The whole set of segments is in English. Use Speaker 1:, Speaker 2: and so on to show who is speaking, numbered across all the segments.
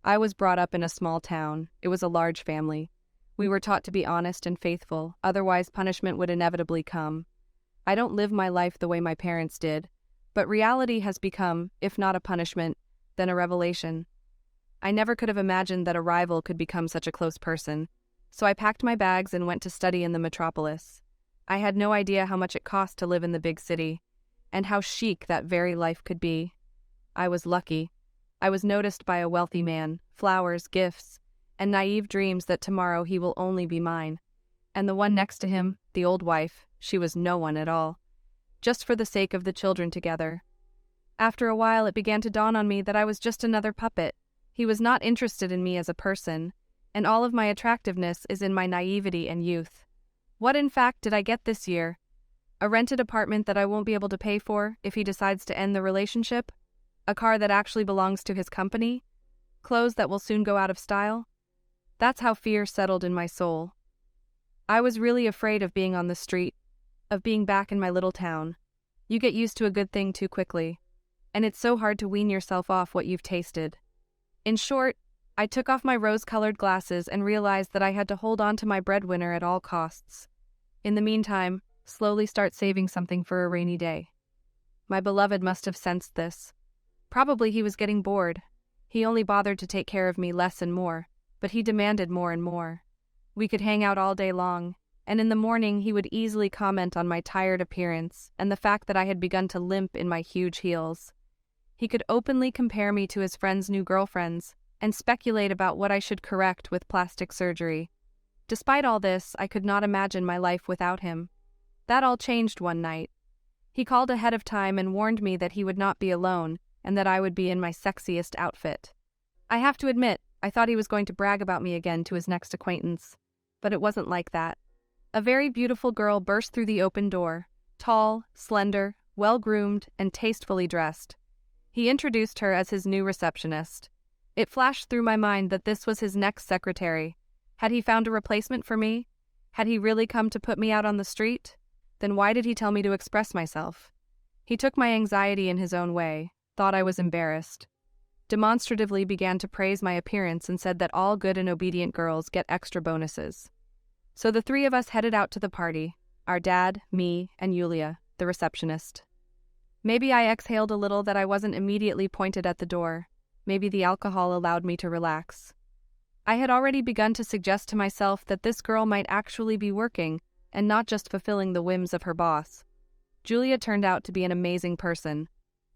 Speaker 1: I was brought up in a small town. It was a large family. We were taught to be honest and faithful, otherwise punishment would inevitably come. I don't live my life the way my parents did, but reality has become, if not a punishment, then a revelation. I never could have imagined that a rival could become such a close person, so I packed my bags and went to study in the metropolis. I had no idea how much it cost to live in the big city, and how chic that very life could be. I was lucky. I was noticed by a wealthy man, flowers, gifts, and naive dreams that tomorrow he will only be mine. And the one next to him, the old wife, she was no one at all. Just for the sake of the children together. After a while it began to dawn on me that I was just another puppet. He was not interested in me as a person, and all of my attractiveness is in my naivety and youth. What in fact did I get this year? A rented apartment that I won't be able to pay for if he decides to end the relationship? A car that actually belongs to his company? Clothes that will soon go out of style? That's how fear settled in my soul. I was really afraid of being on the street, of being back in my little town. You get used to a good thing too quickly, and it's so hard to wean yourself off what you've tasted. In short, I took off my rose-colored glasses and realized that I had to hold on to my breadwinner at all costs. In the meantime, slowly start saving something for a rainy day. My beloved must have sensed this. Probably he was getting bored. He only bothered to take care of me less and more, but he demanded more and more. We could hang out all day long, and in the morning he would easily comment on my tired appearance and the fact that I had begun to limp in my huge heels. He could openly compare me to his friends' new girlfriends and speculate about what I should correct with plastic surgery. Despite all this, I could not imagine my life without him. That all changed one night. He called ahead of time and warned me that he would not be alone and that I would be in my sexiest outfit. I have to admit, I thought he was going to brag about me again to his next acquaintance. But it wasn't like that. A very beautiful girl burst through the open door, tall, slender, well-groomed, and tastefully dressed. He introduced her as his new receptionist. It flashed through my mind that this was his next secretary. Had he found a replacement for me? Had he really come to put me out on the street? Then why did he tell me to express myself? He took my anxiety in his own way, thought I was embarrassed. Demonstratively began to praise my appearance and said that all good and obedient girls get extra bonuses. So the three of us headed out to the party, our dad, me, and Yulia, the receptionist. Maybe I exhaled a little that I wasn't immediately pointed at the door. Maybe the alcohol allowed me to relax. I had already begun to suggest to myself that this girl might actually be working and not just fulfilling the whims of her boss. Julia turned out to be an amazing person.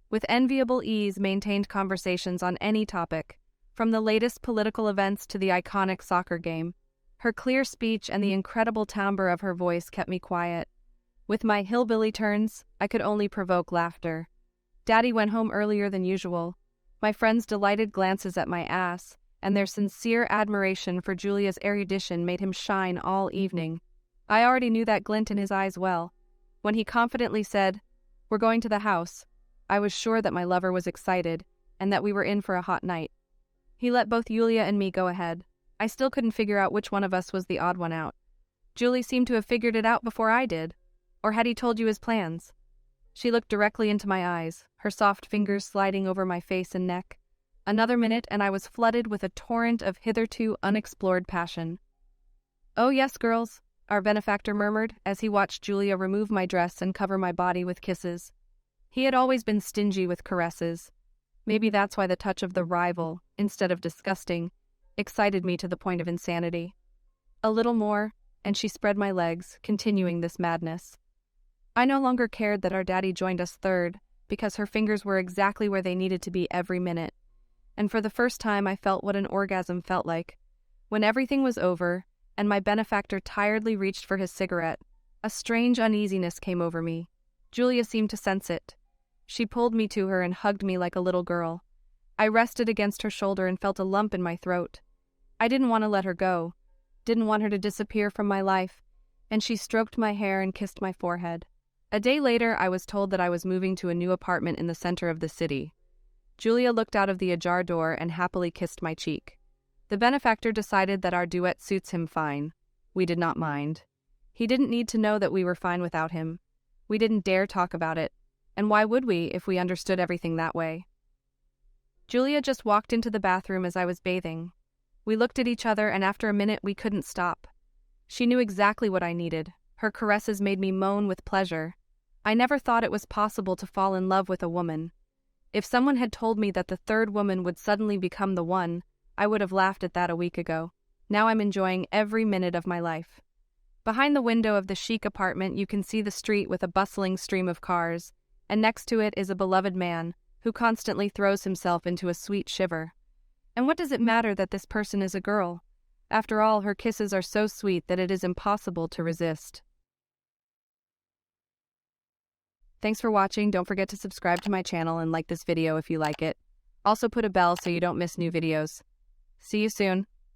Speaker 1: With enviable ease maintained conversations on any topic, from the latest political events to the iconic soccer game. Her clear speech and the incredible timbre of her voice kept me quiet. With my hillbilly turns, I could only provoke laughter. Daddy went home earlier than usual. My friends' delighted glances at my ass and their sincere admiration for Julia's erudition made him shine all evening. I already knew that glint in his eyes well. When he confidently said, "We're going to the house," I was sure that my lover was excited and that we were in for a hot night. He let both Yulia and me go ahead. I still couldn't figure out which one of us was the odd one out. Julie seemed to have figured it out before I did. Or had he told you his plans? She looked directly into my eyes, her soft fingers sliding over my face and neck. Another minute and I was flooded with a torrent of hitherto unexplored passion. "Oh yes, girls," our benefactor murmured as he watched Julia remove my dress and cover my body with kisses. He had always been stingy with caresses. Maybe that's why the touch of the rival, instead of disgusting, excited me to the point of insanity. A little more, and she spread my legs, continuing this madness. I no longer cared that our daddy joined us third, because her fingers were exactly where they needed to be every minute. And for the first time I felt what an orgasm felt like. When everything was over, and my benefactor tiredly reached for his cigarette, a strange uneasiness came over me. Julia seemed to sense it. She pulled me to her and hugged me like a little girl. I rested against her shoulder and felt a lump in my throat. I didn't want to let her go, didn't want her to disappear from my life, and she stroked my hair and kissed my forehead. A day later, I was told that I was moving to a new apartment in the center of the city. Julia looked out of the ajar door and happily kissed my cheek. The benefactor decided that our duet suits him fine. We did not mind. He didn't need to know that we were fine without him. We didn't dare talk about it. And why would we if we understood everything that way? Julia just walked into the bathroom as I was bathing. We looked at each other, and after a minute we couldn't stop. She knew exactly what I needed. Her caresses made me moan with pleasure. I never thought it was possible to fall in love with a woman. If someone had told me that the third woman would suddenly become the one, I would have laughed at that a week ago. Now I'm enjoying every minute of my life. Behind the window of the chic apartment, you can see the street with a bustling stream of cars, and next to it is a beloved man who constantly throws himself into a sweet shiver. And what does it matter that this person is a girl? After all, her kisses are so sweet that it is impossible to resist. Thanks for watching. Don't forget to subscribe to my channel and like this video if you like it. Also put a bell so you don't miss new videos. See you soon.